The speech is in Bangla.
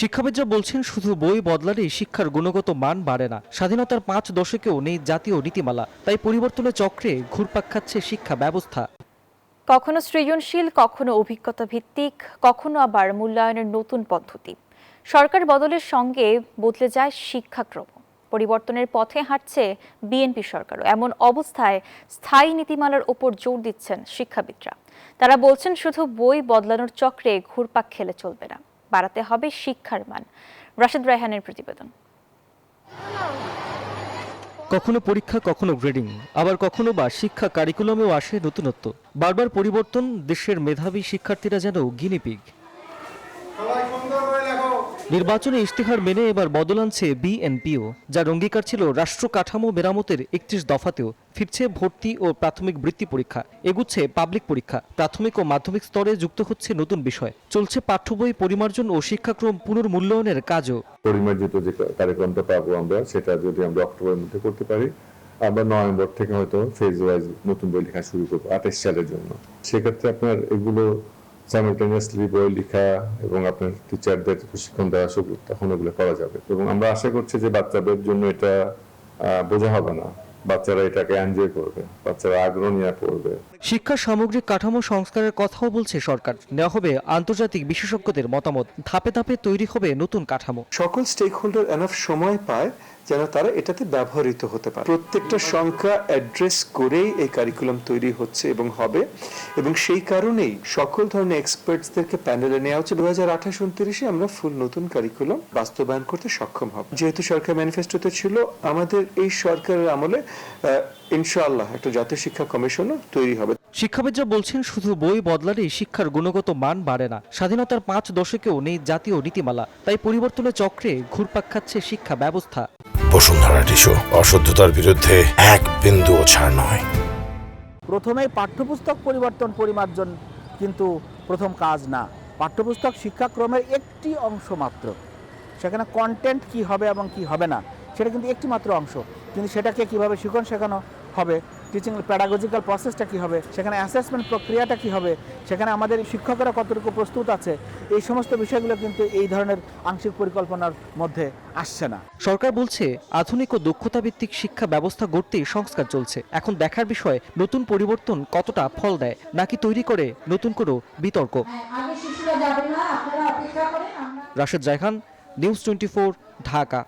শিক্ষাবিদরা বলছেন শুধু বই বদলালেই শিক্ষার গুণগত মান বাড়ে না। স্বাধীনতার 5 দশকেও নেই জাতীয় নীতিমালা, তাই পরিবর্তনের চক্রে ঘুরপাক খাচ্ছে শিক্ষা ব্যবস্থা। কখনো সৃজনশীল, কখনো অভিজ্ঞতা ভিত্তিক, কখনো আবার মূল্যায়নের নতুন পদ্ধতি। সরকার বদলের সঙ্গে বদলে যায় শিক্ষাক্রম। পরিবর্তনের পথে হাঁটছে বিএনপি সরকারও। এমন অবস্থায় স্থায়ী নীতিমালার ওপর জোর দিচ্ছেন শিক্ষাবিদরা। তারা বলছেন শুধু বই বদলানোর চক্রে ঘুরপাক খেলে চলবে না, বাড়াতে হবে শিক্ষার মান। রাশেদ রায়হানের প্রতিবেদন। কখনো পরীক্ষা, কখনো গ্রেডিং, আবার কখনো বা শিক্ষা কারিকুলামেও আসে নতুনত্ব। বারবার পরিবর্তন, দেশের মেধাবী শিক্ষার্থীরা যেন গিনিপিগ। নির্বাচনে ইশতেহার মেনে এবার বদল আনছে বিএনপিও, যার অঙ্গীকার ছিল রাষ্ট্র কাঠামো মেরামতের 31 দফাতেও। ফিরছে ভর্তি ও প্রাথমিক বৃত্তি পরীক্ষা, এগুচ্ছে পাবলিক পরীক্ষা, প্রাথমিক ও মাধ্যমিক স্তরে যুক্ত হচ্ছে নতুন বিষয়। চলছে পাঠ্য বই পরিমার্জন ও শিক্ষাক্রম পুনর্মূল্যায়নের কাজও। পরিমার্জিত যে কারিকুলামটা পাবো আমরা, সেটা যদি আমরা অক্টোবরের মধ্যে করতে পারি, আমরা নভেম্বর থেকে হয়তো ফেজ ওয়াইজ নতুন বই লেখা শুরু করবো 28 সালের জন্য। সেক্ষেত্রে আপনার এগুলো সাইমালটেনিয়াসলি বই লেখা এবং আপনার টিচারদের প্রশিক্ষণ দেওয়া সব তখন এগুলো করা যাবে। এবং আমরা আশা করছি যে বাচ্চাদের জন্য এটা বোঝা হবে না, বাচ্চারা এটাকে এনজয় করবে, বাচ্চারা আগ্রহ নিয়ে পড়বে। শিক্ষা সামগ্রিক কাঠামো সংস্কারের কথাও বলছে সরকার। নেওয়া হবে আন্তর্জাতিক বিশেষজ্ঞদের মতামত, ধাপে ধাপে তৈরি হবে নতুন কাঠামো। সকল স্টেক হোল্ডার এনাফ সময় পায় যেন তারা এটাতে ব্যবহৃত হতে পারে। প্রত্যেকটা সংখ্যা অ্যাড্রেস করেই এই কারিকুলাম তৈরি হচ্ছে এবং হবে, এবং সেই কারণেই সকল ধরনের এক্সপার্টসদেরকে প্যানেলে নেওয়া হচ্ছে। 2028-29 আমরা ফুল নতুন কারিকুলাম বাস্তবায়ন করতে সক্ষম হব। যেহেতু সরকার ম্যানিফেস্টোতে ছিল, আমাদের এই সরকারের আমলে ইনশাআল্লাহ একটা জাতীয় শিক্ষা কমিশনও তৈরি হবে। শিক্ষাবিদরা বলছেন শুধু বই বদলালেই শিক্ষার গুণগত মান বাড়ে না। স্বাধীনতার 5 দশকেও নেই জাতীয় নীতিমালা, তাই পরিবর্তনের চক্রে ঘুরপাক খাচ্ছে শিক্ষা ব্যবস্থা। বসুন্ধরা টিস্যু, অশুদ্ধতার বিরুদ্ধে এক বিন্দুও ছাড় নয়। প্রথমেই পাঠ্যপুস্তক পরিবর্তন পরিমার্জন কিন্তু প্রথম কাজ না। পাঠ্যপুস্তক শিক্ষাক্রমের একটি অংশ মাত্র। সেখানে কন্টেন্ট কি হবে এবং কি হবে না সেটা কিন্তু একটি মাত্র অংশ, কিন্তু সেটাকে কিভাবে শিখন শেখানো হবে, টিচিং প্যাডাগজিক্যাল প্রসেসটা কী হবে, সেখানে অ্যাসেসমেন্ট প্রক্রিয়াটা কী হবে, সেখানে আমাদের শিক্ষকরা কতটুকু প্রস্তুত আছে, এই সমস্ত বিষয়গুলো কিন্তু এই ধরনের আংশিক পরিকল্পনার মধ্যে আসছে না। সরকার বলছে আধুনিক ও দক্ষতা ভিত্তিক শিক্ষা ব্যবস্থা গড়তেই সংস্কার চলছে। এখন দেখার বিষয় নতুন পরিবর্তন কতটা ফল দেয়, নাকি তৈরি করে নতুন কোনো বিতর্ক। রাশেদ রায়হান, নিউজ 24, ঢাকা।